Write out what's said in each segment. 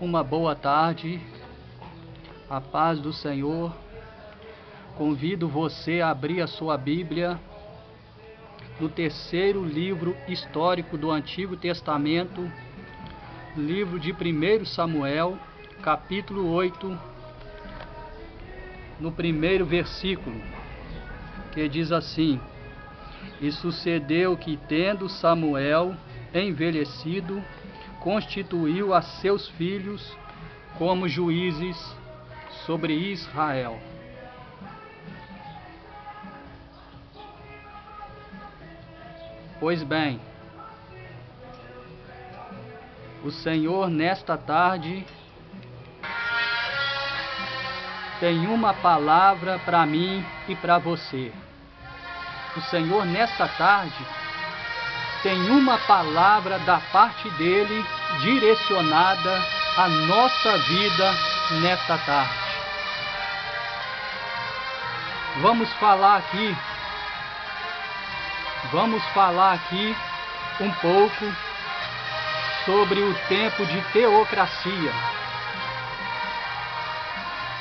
Uma boa tarde, a paz do Senhor. Convido você a abrir a sua Bíblia no terceiro livro histórico do Antigo Testamento, livro de 1 Samuel, capítulo 8, no primeiro versículo, que diz assim: E sucedeu que, tendo Samuel envelhecido, constituiu a seus filhos como juízes sobre Israel. Pois bem, o Senhor nesta tarde tem uma palavra para mim e para você. O Senhor nesta tarde tem uma palavra da parte dele direcionada à nossa vida nesta tarde. Vamos falar aqui um pouco sobre o tempo de teocracia.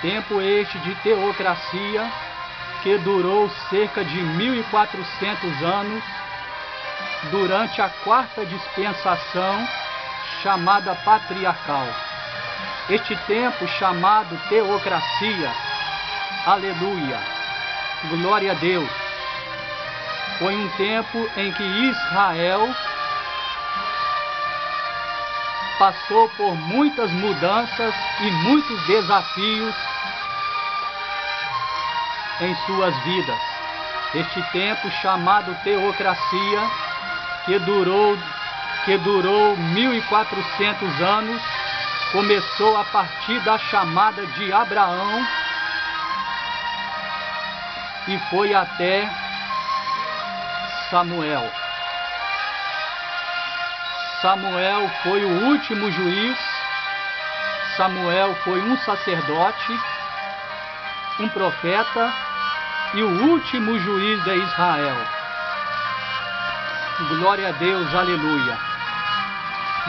Tempo este de teocracia que durou cerca de 1400 anos, durante a quarta dispensação, chamada patriarcal. Este tempo chamado teocracia, aleluia, glória a Deus, foi um tempo em que Israel passou por muitas mudanças e muitos desafios em suas vidas. Este tempo chamado teocracia, que durou 1400 anos, começou a partir da chamada de Abraão e foi até Samuel. Samuel foi o último juiz. Samuel foi um sacerdote, um profeta e o último juiz de Israel. Glória a Deus, aleluia.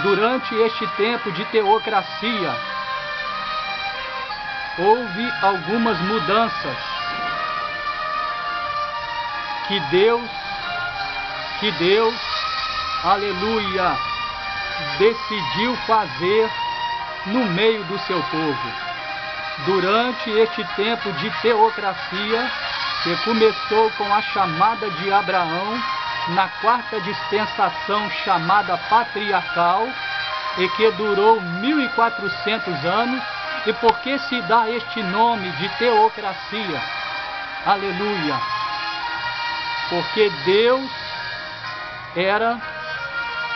Durante este tempo de teocracia, houve algumas mudanças que Deus, aleluia, decidiu fazer no meio do seu povo. Durante este tempo de teocracia, que começou com a chamada de Abraão, na quarta dispensação chamada patriarcal, e que durou 1400 anos. E por que se dá este nome de teocracia? Aleluia! Porque Deus era,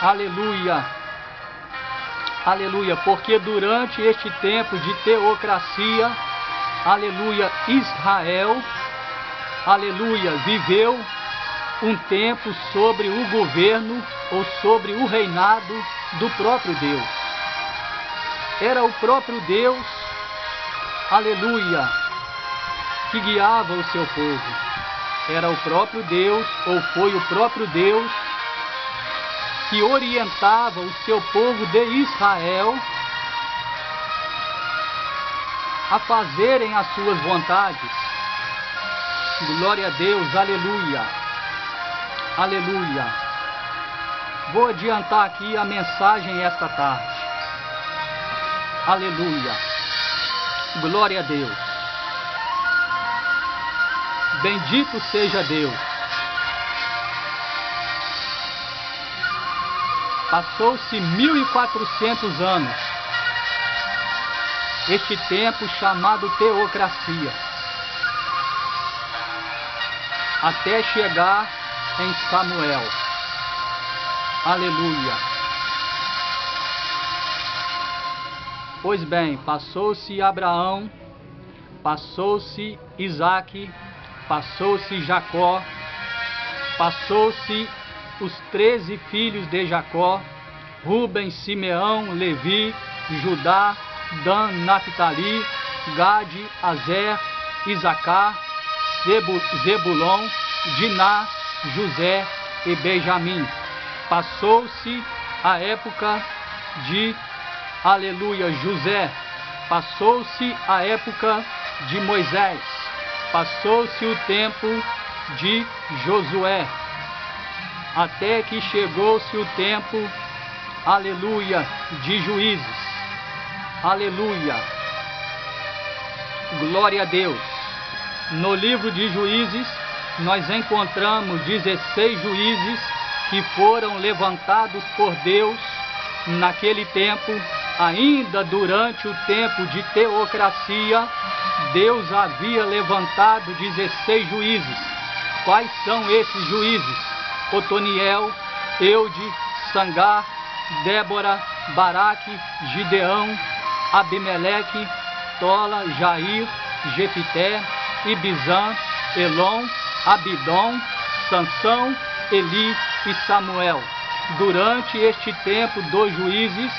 aleluia, aleluia, porque durante este tempo de teocracia, aleluia, Israel, aleluia, viveu um tempo sobre o governo ou sobre o reinado do próprio Deus. Era o próprio Deus, aleluia, que guiava o seu povo. Era o próprio Deus, ou foi o próprio Deus, que orientava o seu povo de Israel a fazerem as suas vontades. Glória a Deus, aleluia, aleluia. Vou adiantar aqui a mensagem esta tarde. Aleluia, glória a Deus. Bendito seja Deus. Passou-se 1400 anos, este tempo chamado teocracia, até chegar em Samuel. Aleluia. Pois bem, passou-se Abraão, passou-se Isaque, passou-se Jacó, passou-se os 13 filhos de Jacó: Rubem, Simeão, Levi, Judá, Dan, Naphtali, Gade, Azer, Isacar, Zebulon, Diná, José e Benjamim. Passou-se a época de aleluia, José, passou-se a época de Moisés, passou-se o tempo de Josué, até que chegou-se o tempo, aleluia, de Juízes, aleluia, glória a Deus. No livro de Juízes, nós encontramos 16 juízes que foram levantados por Deus naquele tempo. Ainda durante o tempo de teocracia, Deus havia levantado 16 juízes. Quais são esses juízes? Otoniel, Eude, Sangar, Débora, Baraque, Gideão, Abimeleque, Tola, Jair, Jefité, Ibizã, Elon, Abidom, Sansão, Eli e Samuel. Durante este tempo dos juízes,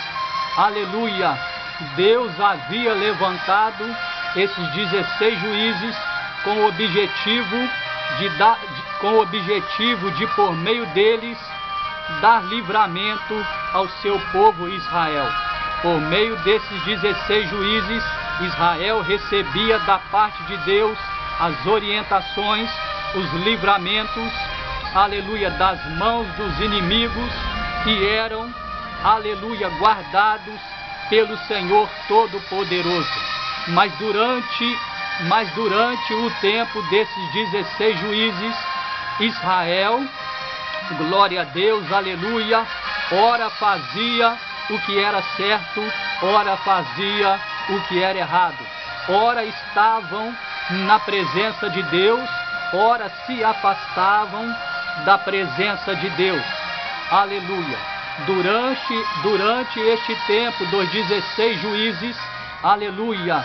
aleluia, Deus havia levantado esses 16 juízes com o objetivo de por meio deles dar livramento ao seu povo Israel. Por meio desses 16 juízes, Israel recebia da parte de Deus as orientações, os livramentos, aleluia, das mãos dos inimigos, e eram, aleluia, guardados pelo Senhor Todo-Poderoso. Mas durante o tempo desses 16 juízes, Israel, glória a Deus, aleluia, ora fazia o que era certo, ora fazia o que era errado. Ora estavam na presença de Deus, ora se afastavam da presença de Deus. Aleluia. Durante este tempo dos 16 juízes, aleluia,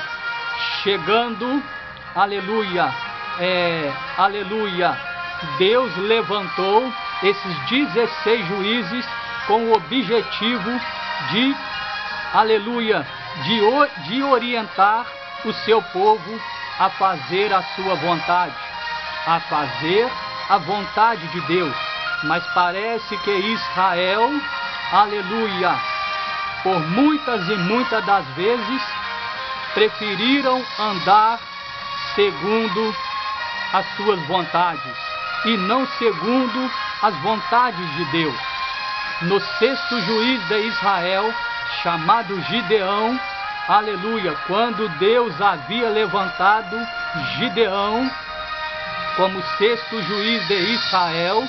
chegando, aleluia, Deus levantou esses 16 juízes com o objetivo de, aleluia, de orientar o seu povo a fazer a sua vontade, a fazer a vontade de Deus. Mas parece que Israel, aleluia, por muitas e muitas das vezes, preferiram andar segundo as suas vontades e não segundo as vontades de Deus. No 6º juiz de Israel, chamado Gideão, aleluia, quando Deus havia levantado Gideão como 6º juiz de Israel,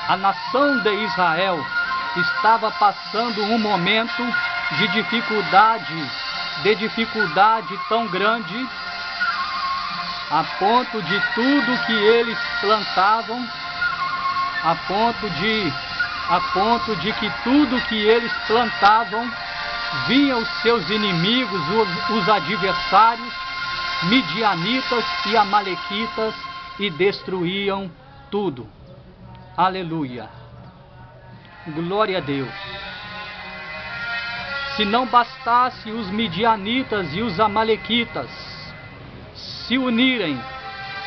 a nação de Israel estava passando um momento de dificuldade tão grande, a ponto de tudo que eles plantavam, a ponto de que tudo que eles plantavam, vinham os seus inimigos, os adversários, midianitas e amalequitas, e destruíam tudo. Aleluia. Glória a Deus. Se não bastasse os midianitas e os amalequitas se unirem,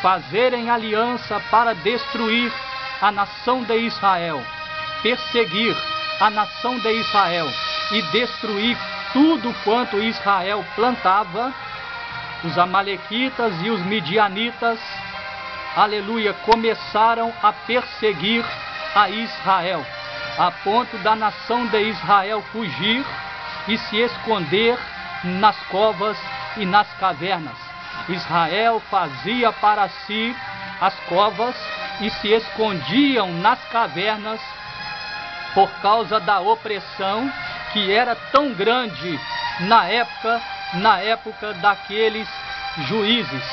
fazerem aliança para destruir a nação de Israel, perseguir a nação de Israel e destruir tudo quanto Israel plantava, os amalequitas e os midianitas, aleluia, começaram a perseguir a Israel, a ponto da nação de Israel fugir e se esconder nas covas e nas cavernas. Israel fazia para si as covas e se escondiam nas cavernas por causa da opressão que era tão grande na época daqueles juízes.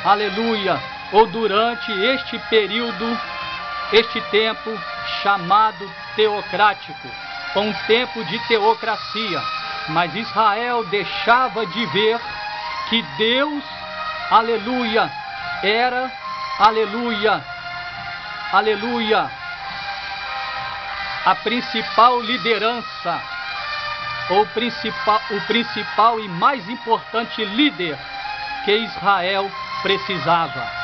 Aleluia! Ou durante este período, este tempo chamado teocrático, um tempo de teocracia. Mas Israel deixava de ver que Deus, aleluia, era, aleluia, a principal liderança, o principal e mais importante líder que Israel precisava.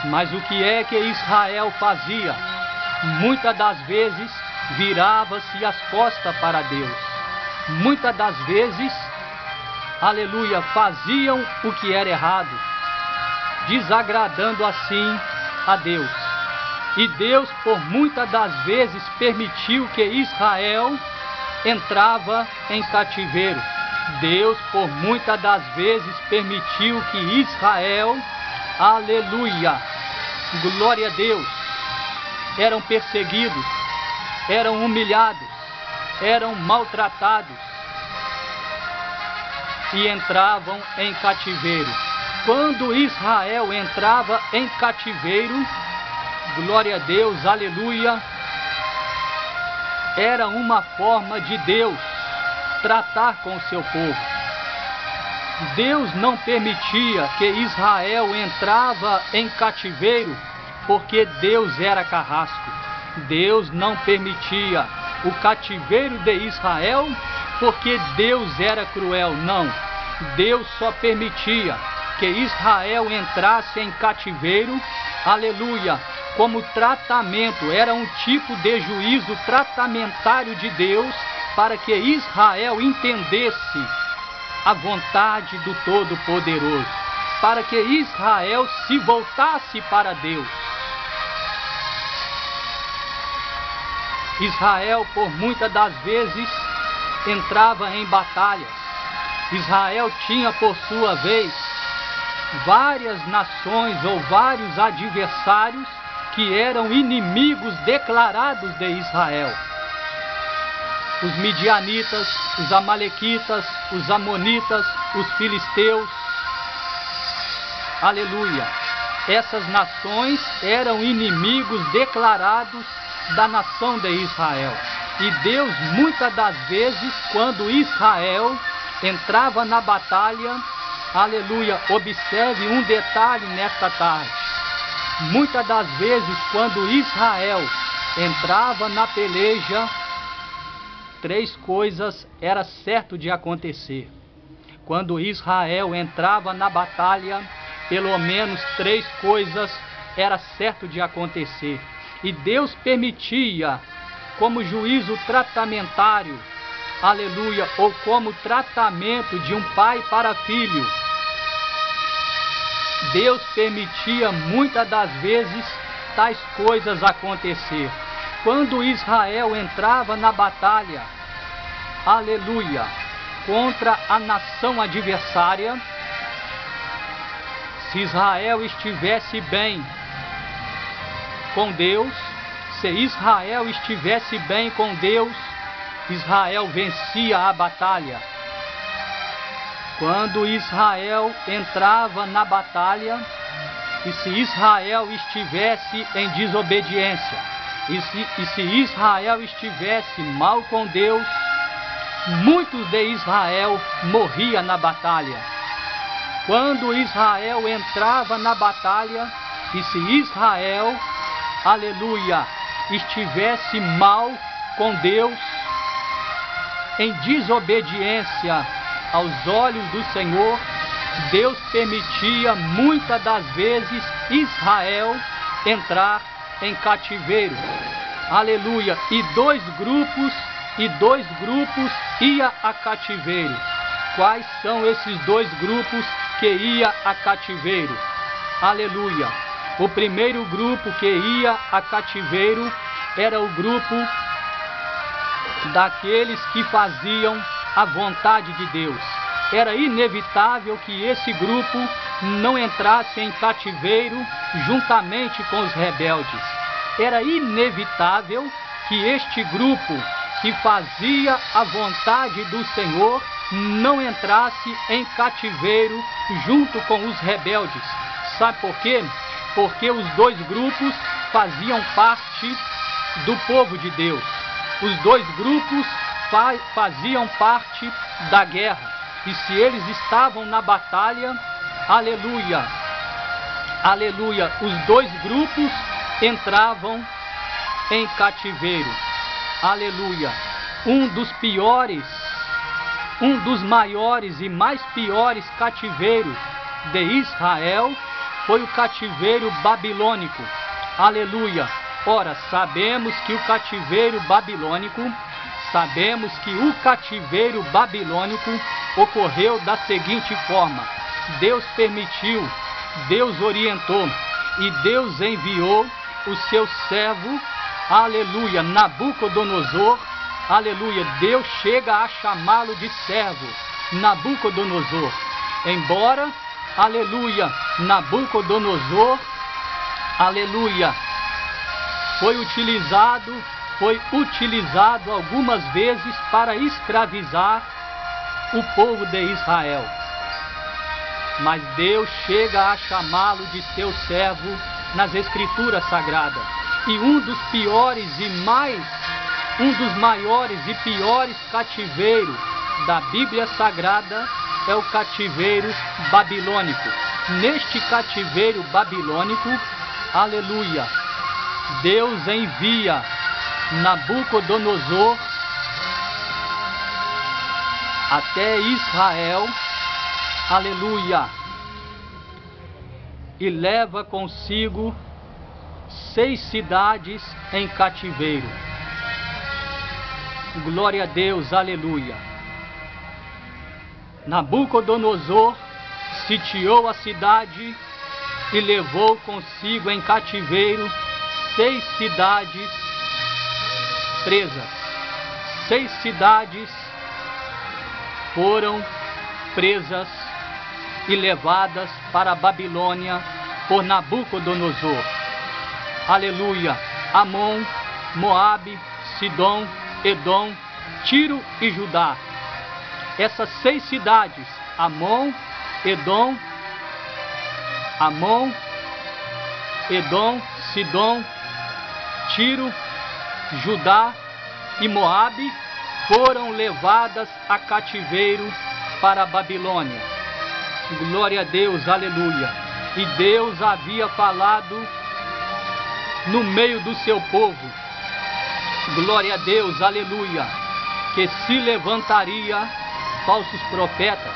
Mas o que é que Israel fazia? Muitas das vezes virava-se as costas para Deus. muitas das vezes, aleluia, faziam o que era errado, desagradando assim a Deus. E Deus, por muitas das vezes, permitiu que Israel entrava em cativeiro. Deus, por muitas das vezes, permitiu que Israel, aleluia, glória a Deus, eram perseguidos, eram humilhados, eram maltratados e entravam em cativeiro. Quando Israel entrava em cativeiro, glória a Deus, aleluia, era uma forma de Deus tratar com o seu povo. Deus não permitia que Israel entrava em cativeiro porque Deus era carrasco. Deus não permitia o cativeiro de Israel porque Deus era cruel. Não, Deus só permitia que Israel entrasse em cativeiro, aleluia, como tratamento, era um tipo de juízo tratamentário de Deus para que Israel entendesse a vontade do Todo-Poderoso, para que Israel se voltasse para Deus. Israel, por muitas das vezes, entrava em batalhas. Israel tinha, por sua vez, várias nações ou vários adversários que eram inimigos declarados de Israel. Os midianitas, os amalequitas, os amonitas, os filisteus. Aleluia! Essas nações eram inimigos declarados da nação de Israel. E Deus, muitas das vezes, quando Israel entrava na batalha, aleluia, observe um detalhe nesta tarde. Muitas das vezes, quando Israel entrava na peleja, três coisas era certo de acontecer. Quando Israel entrava na batalha, pelo menos três coisas era certo de acontecer. E Deus permitia, como juízo tratamentário, aleluia, ou como tratamento de um pai para filho, Deus permitia muitas das vezes tais coisas acontecer. Quando Israel entrava na batalha, aleluia, contra a nação adversária, se Israel estivesse bem com Deus, se Israel estivesse bem com Deus, Israel vencia a batalha. Quando Israel entrava na batalha, e se Israel estivesse em desobediência, e se Israel estivesse mal com Deus, muitos de Israel morriam na batalha. Quando Israel entrava na batalha, e se Israel, aleluia, estivesse mal com Deus, em desobediência aos olhos do Senhor, Deus permitia muitas das vezes Israel entrar em cativeiro. Aleluia! E dois grupos ia a cativeiro. Quais são esses dois grupos que ia a cativeiro? Aleluia! O primeiro grupo que ia a cativeiro era o grupo daqueles que faziam a vontade de Deus. Era inevitável que esse grupo não entrasse em cativeiro juntamente com os rebeldes. Era inevitável que este grupo que fazia a vontade do Senhor não entrasse em cativeiro junto com os rebeldes. Sabe por quê? Porque os dois grupos faziam parte do povo de Deus. Os dois grupos faziam parte da guerra. E se eles estavam na batalha, aleluia, aleluia, os dois grupos entravam em cativeiro. Aleluia. Um dos maiores e mais piores cativeiros de Israel foi o cativeiro babilônico. Aleluia. Ora, sabemos que o cativeiro babilônico sabemos que o cativeiro babilônico ocorreu da seguinte forma: Deus permitiu, Deus orientou e Deus enviou o seu servo, aleluia, Nabucodonosor, aleluia. Deus chega a chamá-lo de servo, Nabucodonosor. Embora, aleluia, Nabucodonosor, aleluia, foi utilizado algumas vezes para escravizar o povo de Israel. Mas Deus chega a chamá-lo de seu servo nas Escrituras Sagradas. E um dos maiores e piores cativeiros da Bíblia Sagrada é o cativeiro babilônico. Neste cativeiro babilônico, aleluia, Deus envia Nabucodonosor até Israel, aleluia, e leva consigo 6 cidades em cativeiro. Glória a Deus, aleluia. Nabucodonosor sitiou a cidade e levou consigo em cativeiro 6 cidades presas. 6 cidades foram presas e levadas para a Babilônia por Nabucodonosor. Aleluia. Amon, Moabe, Sidom, Edom, Tiro e Judá. Essas 6 cidades, Amon, Edom, Sidom, Tiro, Judá e Moabe, foram levadas a cativeiro para a Babilônia. Glória a Deus, aleluia. E Deus havia falado no meio do seu povo, glória a Deus, aleluia, que se levantaria falsos profetas.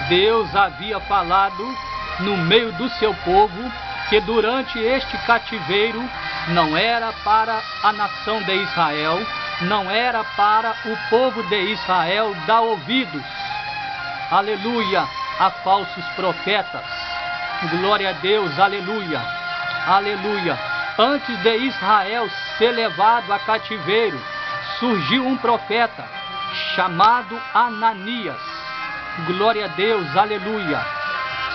Deus havia falado no meio do seu povo que durante este cativeiro não era para a nação de Israel, não era para o povo de Israel dar ouvidos, aleluia, a falsos profetas. Glória a Deus, aleluia, aleluia. Antes de Israel ser levado a cativeiro, surgiu um profeta chamado Ananias. Glória a Deus, aleluia.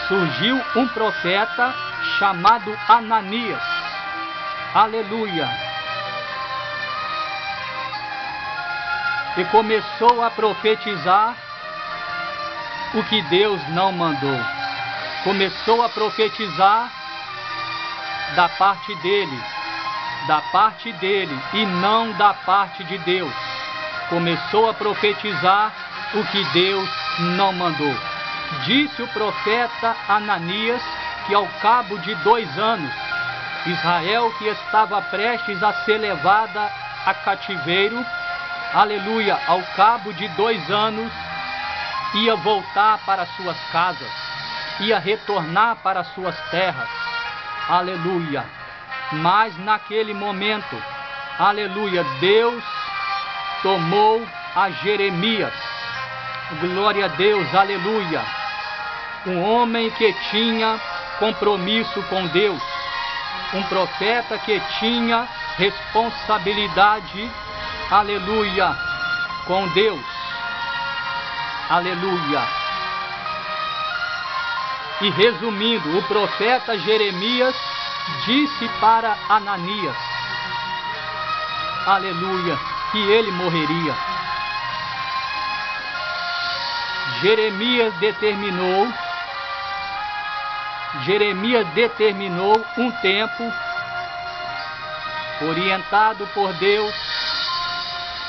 Surgiu um profeta chamado Ananias. Aleluia. E começou a profetizar o que Deus não mandou. Começou a profetizar da parte dele e não da parte de Deus. Começou a profetizar o que Deus não mandou. Disse o profeta Ananias que ao cabo de 2 anos, Israel, que estava prestes a ser levada a cativeiro, aleluia, ao cabo de 2 anos, ia voltar para suas casas, ia retornar para suas terras, aleluia. Mas naquele momento, aleluia, Deus tomou a Jeremias, glória a Deus, aleluia, um homem que tinha compromisso com Deus, um profeta que tinha responsabilidade, aleluia, com Deus, aleluia. E resumindo, o profeta Jeremias disse para Ananias, aleluia, que ele morreria. Jeremias determinou um tempo, orientado por Deus,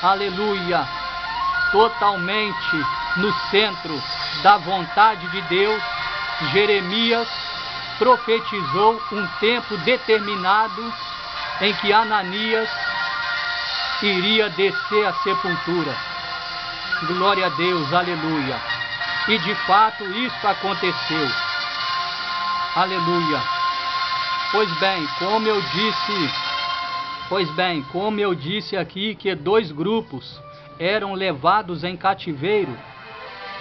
aleluia, totalmente no centro da vontade de Deus. Jeremias profetizou um tempo determinado em que Ananias iria descer à sepultura. Glória a Deus, aleluia. E de fato isso aconteceu. Aleluia. Pois bem, como eu disse aqui que 2 grupos eram levados em cativeiro,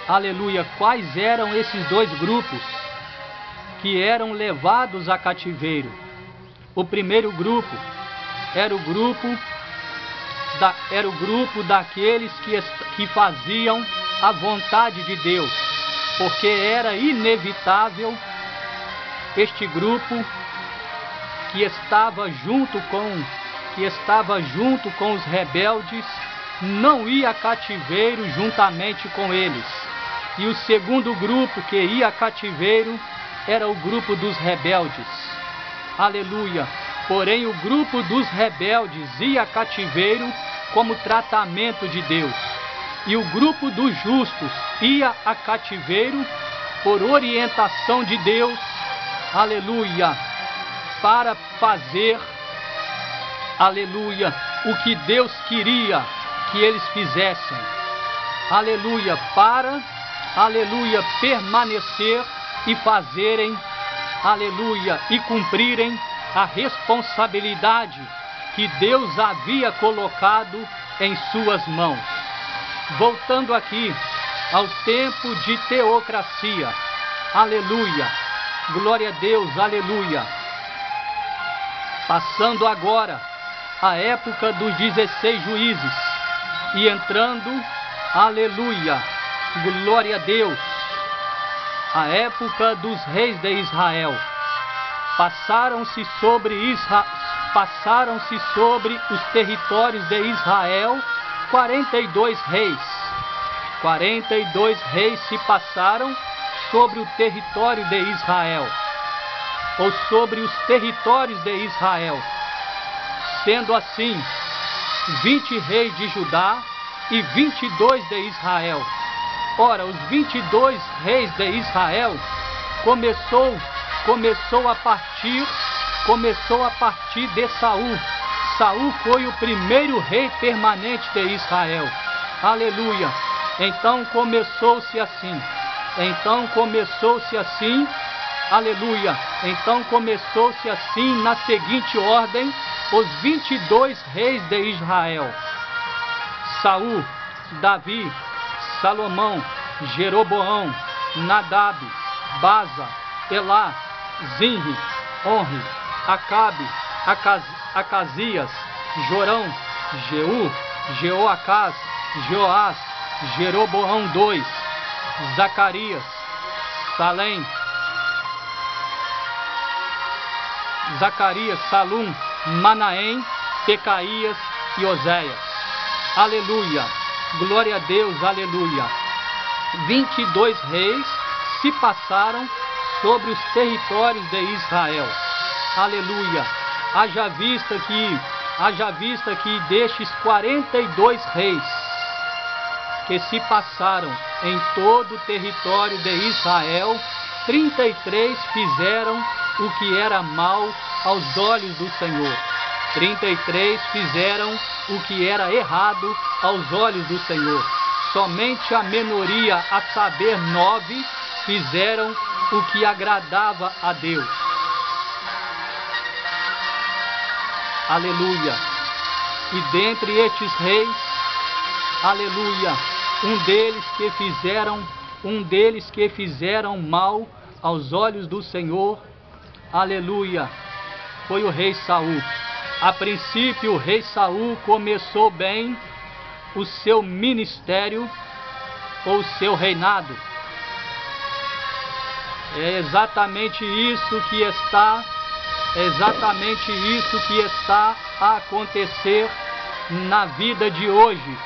aleluia, quais eram esses dois grupos que eram levados a cativeiro? O primeiro grupo era o grupo daqueles que faziam a vontade de Deus, porque era inevitável este grupo que estava junto com os rebeldes não ia a cativeiro juntamente com eles. E o segundo grupo que ia a cativeiro era o grupo dos rebeldes. Aleluia! Porém, o grupo dos rebeldes ia a cativeiro como tratamento de Deus. E o grupo dos justos ia a cativeiro por orientação de Deus. Aleluia! Para fazer, aleluia, o que Deus queria que eles fizessem. Aleluia! Para, aleluia, permanecer e fazerem, aleluia, e cumprirem a responsabilidade que Deus havia colocado em suas mãos. Voltando aqui ao tempo de teocracia, aleluia, glória a Deus, aleluia. Passando agora a época dos 16 juízes e entrando, aleluia, glória a Deus, a época dos reis de Israel. Passaram-se sobre os territórios de Israel 42 reis. 42 reis se passaram sobre o território de Israel, ou sobre os territórios de Israel. Sendo assim, 20 reis de Judá e 22 de Israel. Ora, os 22 reis de Israel começou a partir de Saul. Saul foi o primeiro rei permanente de Israel. Aleluia! Então começou-se assim. Aleluia! Então começou-se assim na seguinte ordem os 22 reis de Israel: Saul, Davi, Salomão, Jeroboão, Nadab, Baza, Elá, Zinri, Onri, Acabe, Acasias, Jorão, Jeú, Jeoacás, Joás, Jeroboão II, Zacarias, Salum, Manaém, Pecaías e Oséias. Aleluia! Glória a Deus, aleluia! 22 reis se passaram sobre os territórios de Israel. Aleluia! Haja vista que destes 42 reis que se passaram em todo o território de Israel, 33 fizeram o que era mal aos olhos do Senhor. 33 fizeram o que era errado aos olhos do Senhor. Somente a minoria, a saber 9, fizeram o que agradava a Deus. Aleluia! E dentre estes reis, aleluia, um deles que fizeram mal aos olhos do Senhor, aleluia, foi o rei Saul. A princípio, o rei Saul começou bem o seu ministério ou o seu reinado. É exatamente isso que está a acontecer na vida de hoje,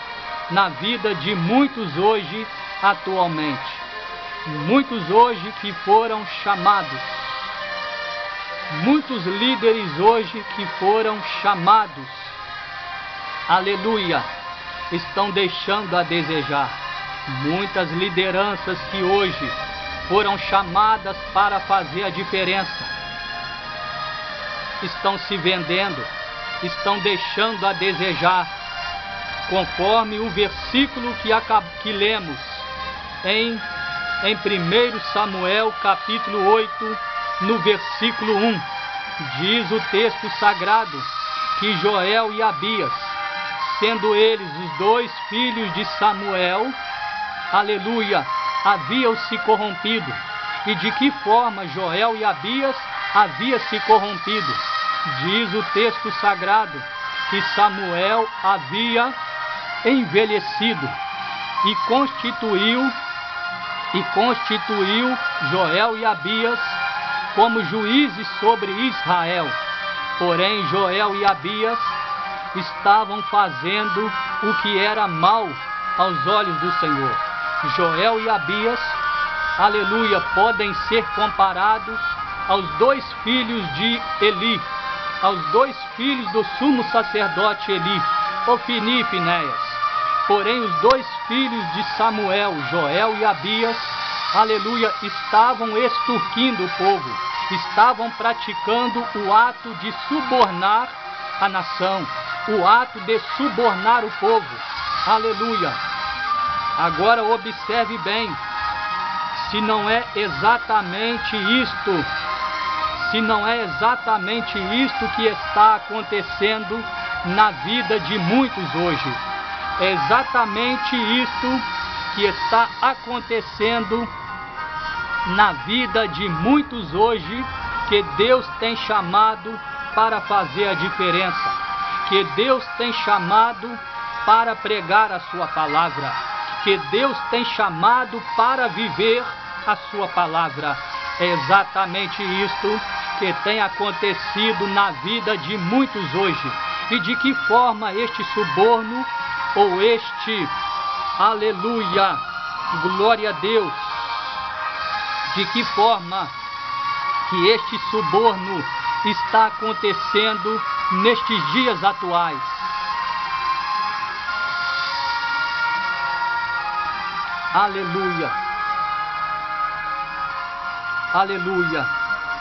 na vida de muitos hoje atualmente. Muitos hoje que foram chamados, muitos líderes hoje que foram chamados, aleluia, estão deixando a desejar. Muitas lideranças que hoje foram chamadas para fazer a diferença, estão se vendendo, estão deixando a desejar, conforme o versículo que lemos em 1 Samuel capítulo 8, no versículo 1, diz o texto sagrado que Joel e Abias sendo eles os 2 filhos de Samuel, aleluia, haviam se corrompido. E de que forma Joel e Abias haviam se corrompido? Diz o texto sagrado que Samuel havia envelhecido e constituiu Joel e Abias como juízes sobre Israel. Porém, Joel e Abias estavam fazendo o que era mal aos olhos do Senhor. Joel e Abias, aleluia, podem ser comparados aos 2 filhos de Eli, aos 2 filhos do sumo sacerdote Eli, Ofni e Finéias. Porém, os 2 filhos de Samuel, Joel e Abias, aleluia, estavam extorquindo o povo, estavam praticando o ato de subornar a nação, o ato de subornar o povo, aleluia. Agora observe bem, se não é exatamente isto, que está acontecendo na vida de muitos hoje. É exatamente isto que está acontecendo na vida de muitos hoje, que Deus tem chamado para fazer a diferença, que Deus tem chamado para pregar a sua palavra, que Deus tem chamado para viver a sua palavra. É exatamente isto que tem acontecido na vida de muitos hoje. E de que forma este suborno, ou este, aleluia, glória a Deus, de que forma que este suborno está acontecendo nestes dias atuais? Aleluia, aleluia,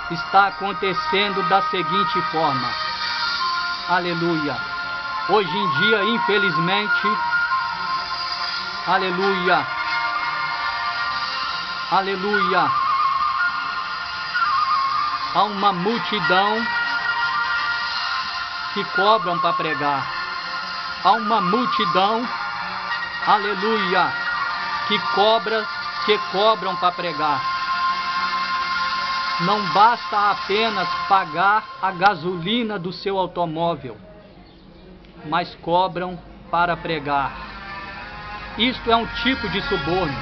está acontecendo da seguinte forma, aleluia, hoje em dia, infelizmente, aleluia, aleluia, há uma multidão que cobram para pregar, há uma multidão, aleluia, que cobram para pregar. Não basta apenas pagar a gasolina do seu automóvel, mas cobram para pregar. Isto é um tipo de suborno.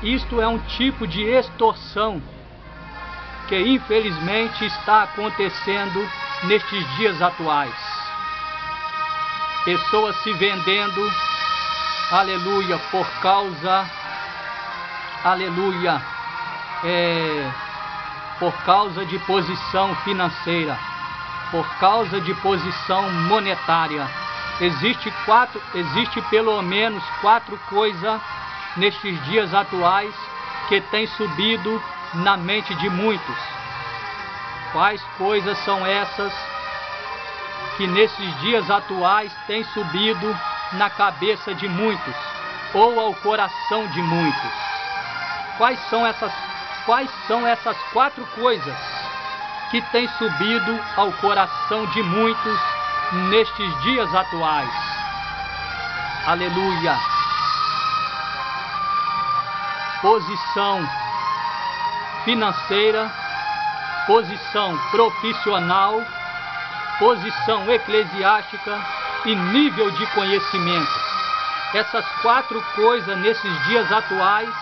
Isto é um tipo de extorsão que infelizmente está acontecendo nestes dias atuais. Pessoas se vendendo, aleluia, por causa, aleluia, por causa de posição financeira, por causa de posição monetária. Existe pelo menos 4 coisas nestes dias atuais que tem subido na mente de muitos. Quais coisas são essas que nesses dias atuais tem subido na cabeça de muitos, ou ao coração de muitos? Quais são essas 4 coisas que têm subido ao coração de muitos nestes dias atuais? Aleluia! Posição financeira, posição profissional, posição eclesiástica e nível de conhecimento. Essas 4 coisas nesses dias atuais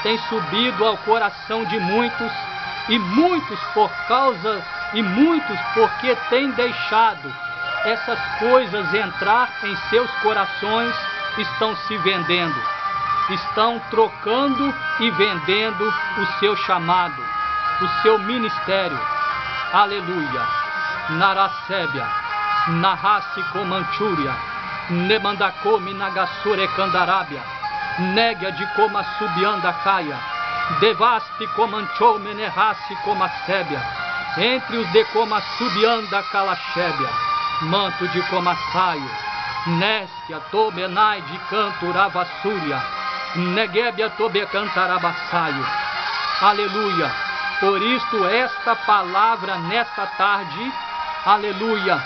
têm subido ao coração de muitos, e muitos porque têm deixado essas coisas entrar em seus corações, estão se vendendo, estão trocando e vendendo o seu chamado, o seu ministério. Aleluia! Narasébia, Nahasi Comanchúria, Nemandacomi Nagasure Candarábia, Négia de Coma Subianda Caia, Devaste Comanchou Menerrace Comasébia, entre os de Coma Subianda Calachébia, Manto de Comassaio, Néstia Tobenai de Canturavassúria, Neguébia Tobe Cantarabassaio. Aleluia! Por isto esta palavra nesta tarde, aleluia,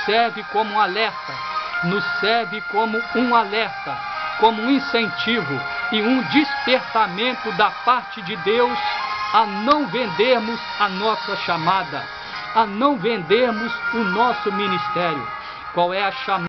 serve como um alerta nos serve como um alerta, como um incentivo e um despertamento da parte de Deus a não vendermos a nossa chamada, a não vendermos o nosso ministério. Qual é a chamada?